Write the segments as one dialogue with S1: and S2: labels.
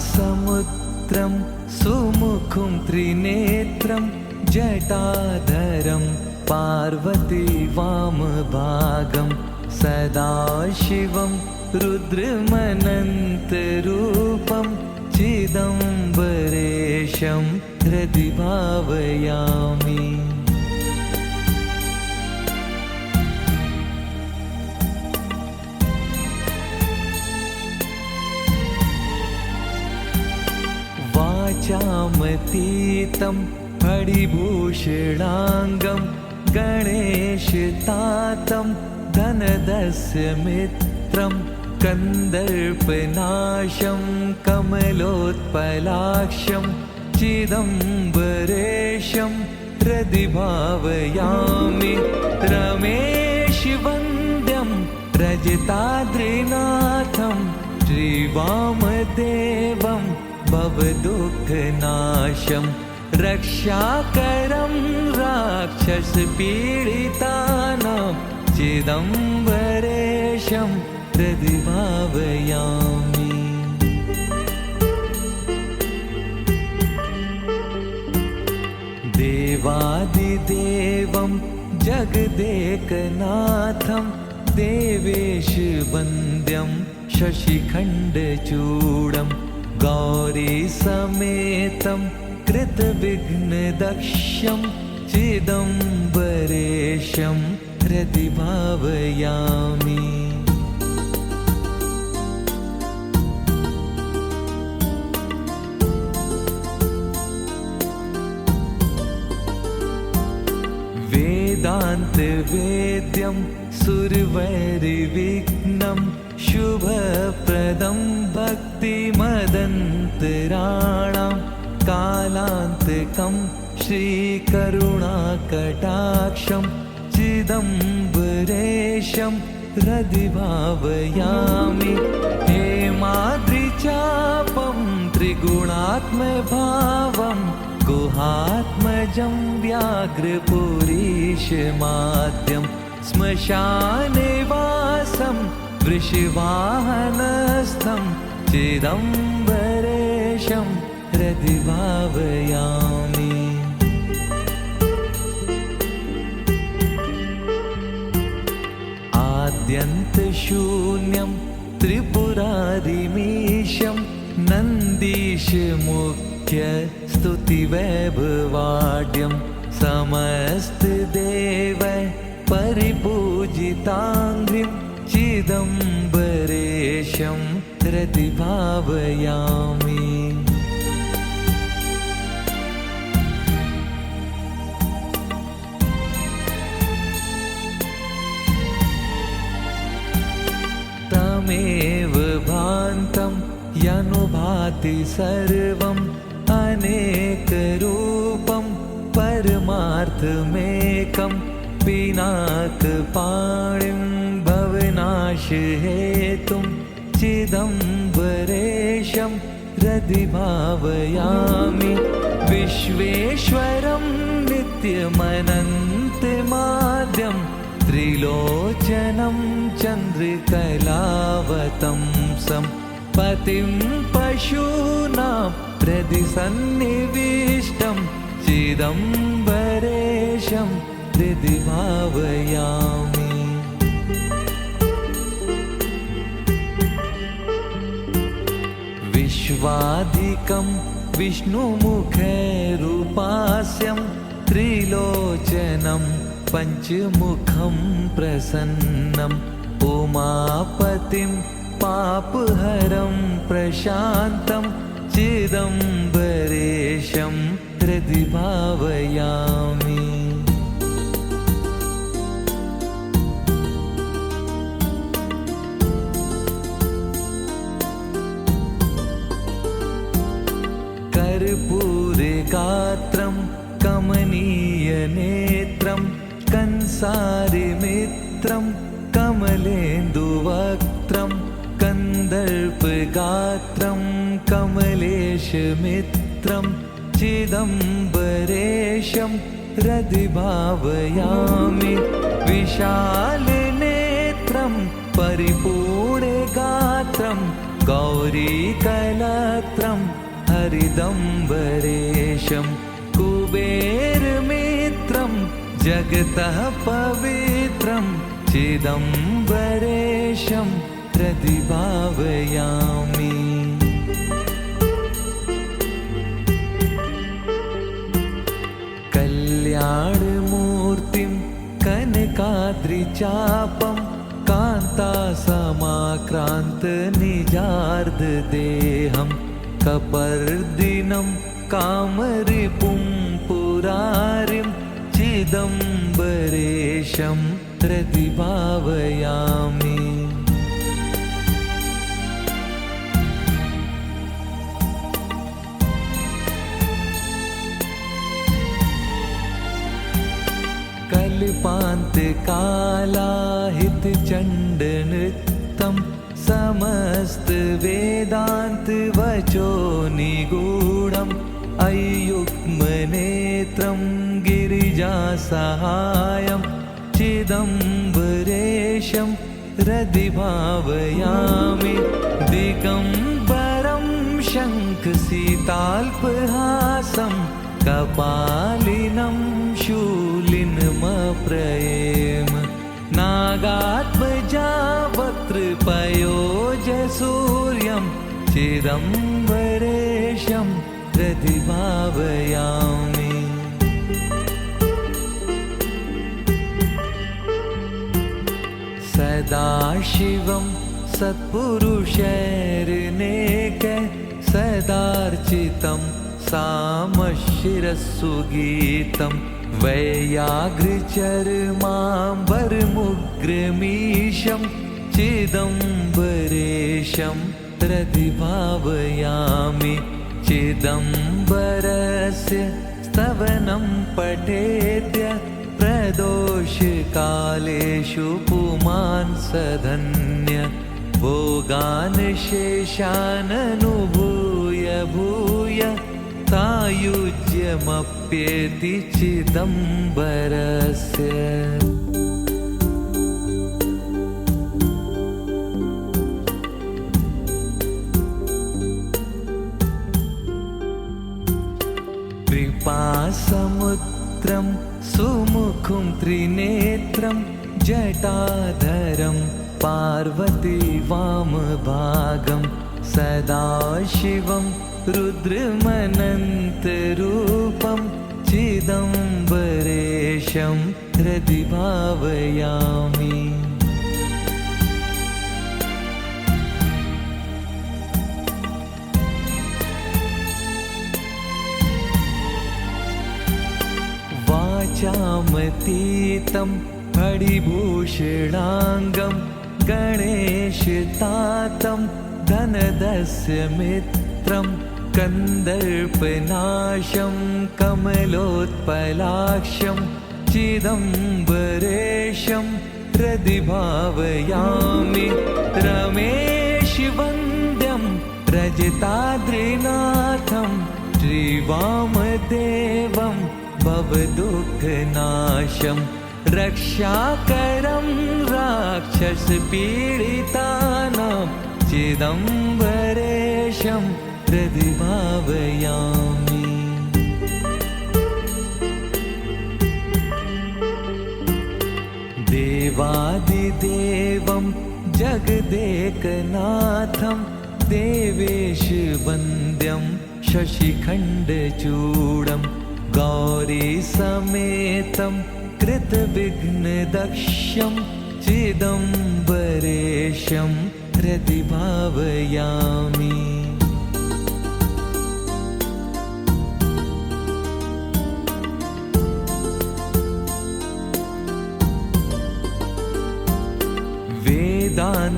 S1: समुद्रं सुमुखं त्रिनेत्रं जटाधरं पार्वती वामभागं सदाशिवं रुद्रमनन्तरूपं चिदम्बरेशं हृदि भावयामि। वाचामतीतं फणिभूषणाङ्गं गणेशतातं धनदस्य मित्रं कन्दर्पनाशं कमलोत्पलाक्षं चिदम्बरेशं हृदि भावयामि। रमेशवन्द्यं रजताद्रिनाथं श्रीवामदेवं भवदुःखनाशं रक्षाकरं राक्षसपीडितानां चिदम्बरेशं हृदि भावयामि। देवादिदेवं जगदेकनाथं देवेशवन्द्यं शशिखण्डचूडं गौरीसमेतं कृतविघ्नदक्षं चिदम्बरेशं हृदि भावयामि। वेदान्तवेद्यं सुरवैर्विघ्नं शुभप्रदं भक्तिमदन्तराणां कालान्तकं श्रीकरुणाकटाक्षं चिदम्बरेशं हृदि भावयामि। हेमाद्रिचापं त्रिगुणात्मभावं गुहात्मजं व्याघ्रपुरीशमाद्यं श्मशानेवासं वृषवाहनस्थं चिदम्बरेशं हृदि भावयामि। आद्यन्तशून्यं त्रिपुरारिमीशं नन्दीशमुख्य स्तुतिवैभवाढ्यं समस्तदेव परिपूजिताङ्घ्रिं चिदम्बरेशं हृदि भावयामि। तमेव भान्तं यनुभाति सर्वम् अनेकरूपं परमार्थमेकं पिनाकपाणिं भवनाशहेतुं चिदम्बरेशं हृदि भावयामि। विश्वेश्वरं नित्यमनन्तमाद्यं त्रिलोचनं चन्द्रकलावतंसं पतिं पशूनां हृदि सन्निविष्टं चिदम्बरेशं हृदि भावयामि। विश्वाधिकं विष्णुमुखरूपास्यं त्रिलोचनं पञ्चमुखं प्रसन्नं उमापतिं पापहरं प्रशान्तं चिदम्बरेशं हृदि भावयामि। कर्पूरगात्रं कमनीयनेत्रं कंसारिमित्रं कमलेन्दुवक्त्रं कन्दर्पगात्रं कमलेशमित्रं चिदम्बरेशं हृदि भावयामि। विशालनेत्रं परिपूर्णगात्रं गौरीकलत्रं हरिदम्बरेशं कुबेरमित्रं जगतः पवित्रं चिदम्बरेशं प्रतिभावयामि। कल्याणमूर्तिं कनकाद्रिचापं कान्तासमाक्रान्तनिजार्धदेहं कपर्दिनं कामरिपुं पुरारिं चिदम्बरेशं प्रतिभावयामि। कल्पान्तकालाहितचण्डनृत्तं समस्तवेदान्तवचो निगूढम् अयुग्मनेत्रं गिरिजासहायं चिदम्बरेशं हृदिभावयामि। दिगम्बरं शङ्खसीताल्पहासं कपालिनं शूलिनमप्रयेम नागात्मजा वक्त्रपयोजसूर्यं चिदम्बरेशं प्रतिभावयामि। सदाशिवं सत्पुरुषैर्नेक सदार्चितं सामशिरस्सुगीतं वैयाघ्रचर्माम्बरमुग्रमीशं चिदम्बरेशं प्रतिभावयामि। चिदम्बरस्य स्तवनं पठेद्य प्रदोषकालेषु पुमान् सधन्य भोगान् शेषाननुभूय भूय सायुज्यमप्येति चिदम्बरस्य। कृपासमुद्रं सुमुखं त्रिनेत्रं जटाधरं पार्वती वामभागं सदाशिवं रुद्रमनन्तरूपं चिदम्बरेशं हृदिभावयामि। वाचामतीतं फणिभूषणाङ्गं गणेशतातं धनदस्य मित्रं कन्दर्पनाशं कमलोत्पलाक्षं चिदम्बरेशं हृदिभावयामि। रमेशवन्द्यं रजताद्रिनाथं श्रीवामदेवं भवदुःखनाशं रक्षाकरं राक्षसपीडितानां चिदम्बरेशं प्रतिभावयामि। देवादिदेवं जगदेकनाथं देवेशवन्द्यं शशिखण्डचूडं गौरीसमेतं कृतविघ्नदक्षं चिदम्बरेशं प्रतिभावयामि।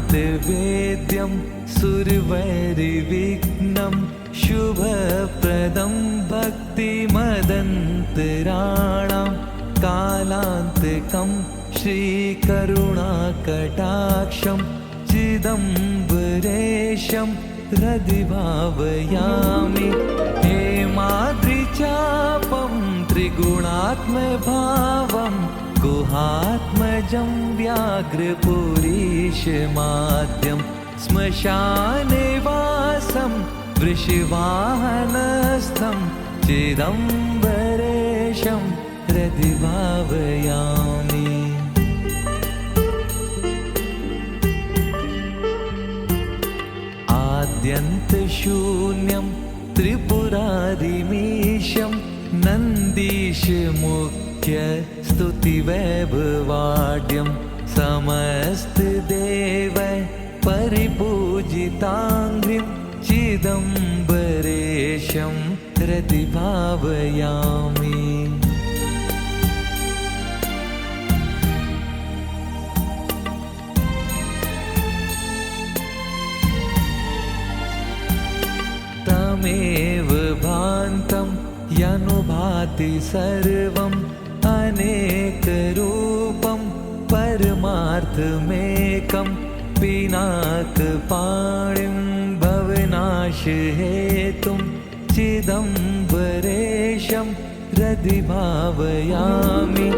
S1: वेदान्तवेद्यं सुरवैर्विघ्नं शुभप्रदं भक्तिमदन्तराणां कालान्तकं श्रीकरुणाकटाक्षं चिदम्बरेशं हृदिभावयामि। हेमाद्रिचापं त्रिगुणात्मभावं गुहात्मजं व्याघ्रपुरीशमाद्यं श्मशाने वासं वृषवाहनस्थं चिदम्बरेशं हृदि भावयामि। आद्यन्तशून्यं त्रिपुरारिमीशं नन्दीशमुख्य स्तुतिवैभवाढ्यं समस्तदेव परिपूजिताङ्घ्रिं चिदम्बरेशं हृदि भावयामि। तमेव भान्तं यनुभाति सर्वम् अनेकरूपं परमार्थमेकं पिनाकपाणिं भवनाशहेतुं चिदम्बरेशं हृदि भावयामि।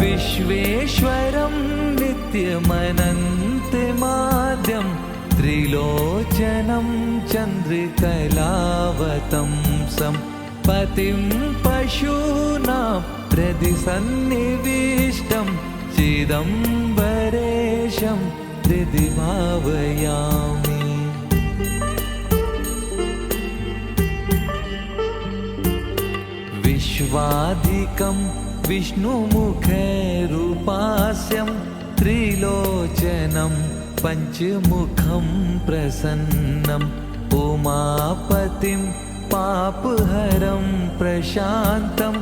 S1: विश्वेश्वरं नित्यमनन्तमाद्यं त्रिलोचनं चन्द्रकलावतंसं पतिं पशूनां हृदि सन्निविष्टं चिदम्बरेशं हृदि भावयामि। विश्वाधिकं विष्णुमुखरूपास्यं त्रिलोचनं पञ्चमुखं प्रसन्नम् उमापतिं पापहरं प्रशान्तं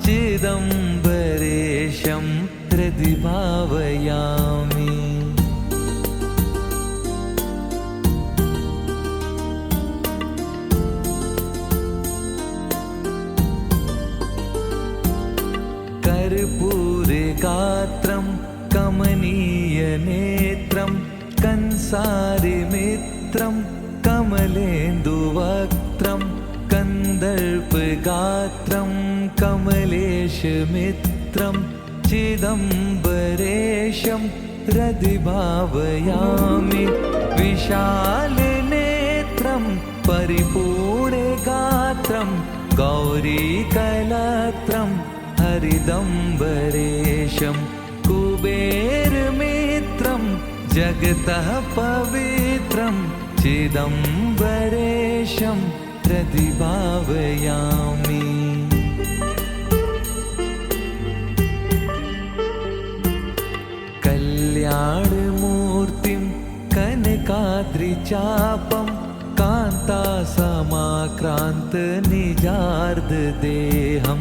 S1: चिदम्बरेशं हृदि भावयामि। कर्पूरगात्रं कमनीयनेत्रं कंसारिमित्रं कमलेन्दुवक्त्रं कन्दर्पगात्रं कमलेशमित्रं चिदम्बरेशं हृदि भावयामि। विशालनेत्रं परिपूर्णगात्रं गौरीकलत्रं हरिदम्बरेशं कुबेरमित्रं जगतः पवित्रं चिदम्बरेशं हृदि भावयामि। कल्याणमूर्तिं कनकाद्रिचापं कान्तासमाक्रान्तनिजार्धदेहं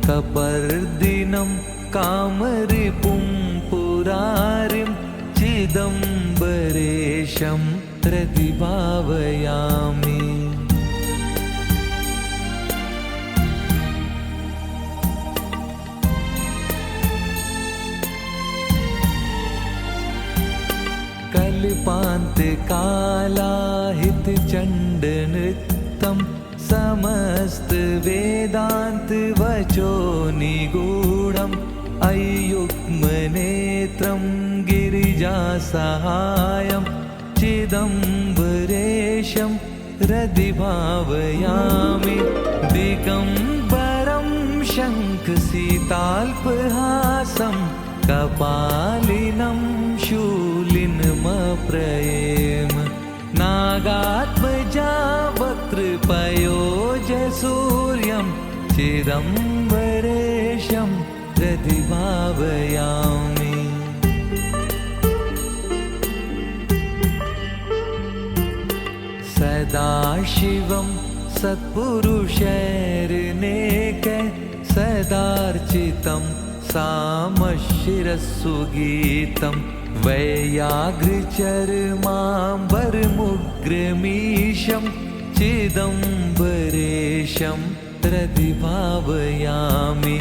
S1: कपर्दिनं कामरिपुं पुरारिं चिदम्बरेशं हृदि भावयामि। कल्पान्तकालाहितचण्डनृत्तं समस्तवेदान्तवचो निगूढम् अयुग्मनेत्रं गिरिजासहायं चिदम्बरेशं हृदि भावयामि। दिगम्बरं शङ्खसीताल्पहासं कपालिनं शूलिनमप्रयेम नागात्मजा वक्त्रपयोजसूर्यं चिदम्बरेशं हृदि भावयामि। सदाशिवं सत्पुरुषैर्नेक सदार्चितं सामशिरस्सुगीतं वैयाघ्रचर्माम्बरमुग्रमीशं चिदम्बरेशं हृदि भावयामि।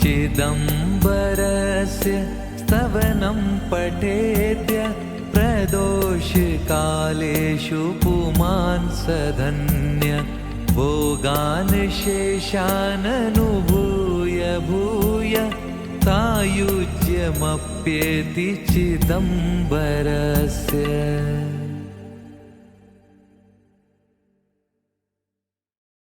S1: चिदम्बरस्य स्तवनं पठेद्य प्रदोषकालेषु पुमान् सधन्य भोगान् शेषाननुभूय भूय सायुज्यमप्येति चिदम्बरस्य।